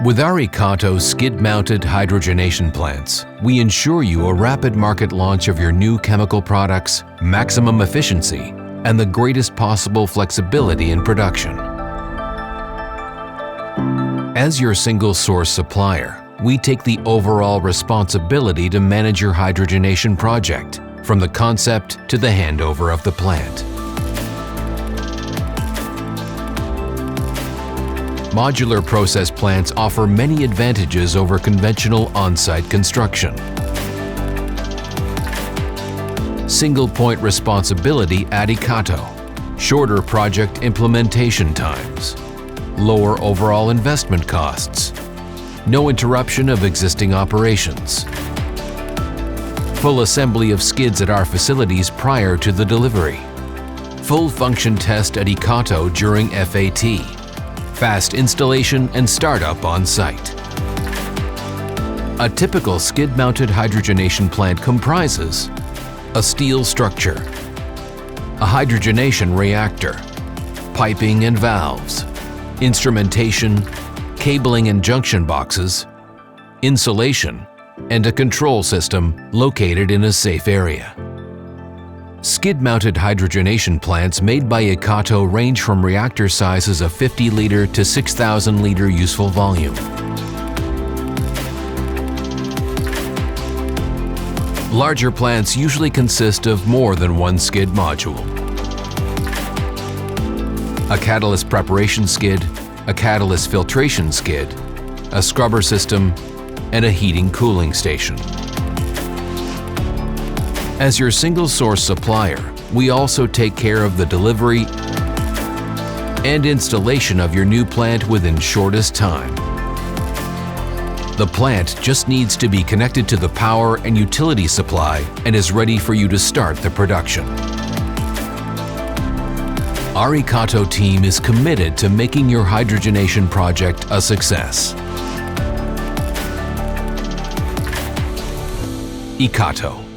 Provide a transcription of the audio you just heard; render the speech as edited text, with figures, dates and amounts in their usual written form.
With our EKATO skid-mounted hydrogenation plants, we ensure you a rapid market launch of your new chemical products, maximum efficiency, and the greatest possible flexibility in production. As your single-source supplier, we take the overall responsibility to manage your hydrogenation project, from the concept to the handover of the plant. Modular process plants offer many advantages over conventional on-site construction. Single-point responsibility at EKATO, shorter project implementation times, lower overall investment costs, no interruption of existing operations, full assembly of skids at our facilities prior to the delivery, full function test at EKATO during FAT, fast installation and startup on site. A typical skid-mounted hydrogenation plant comprises a steel structure, a hydrogenation reactor, piping and valves, instrumentation, cabling and junction boxes, insulation, and a control system located in a safe area. Skid-mounted hydrogenation plants made by EKATO range from reactor sizes of 50-liter to 6,000-liter useful volume. Larger plants usually consist of more than one skid module. A catalyst preparation skid, a catalyst filtration skid, a scrubber system, and a heating-cooling station. As your single-source supplier, we also take care of the delivery and installation of your new plant within shortest time. The plant just needs to be connected to the power and utility supply and is ready for you to start the production. Our EKATO team is committed to making your hydrogenation project a success. EKATO.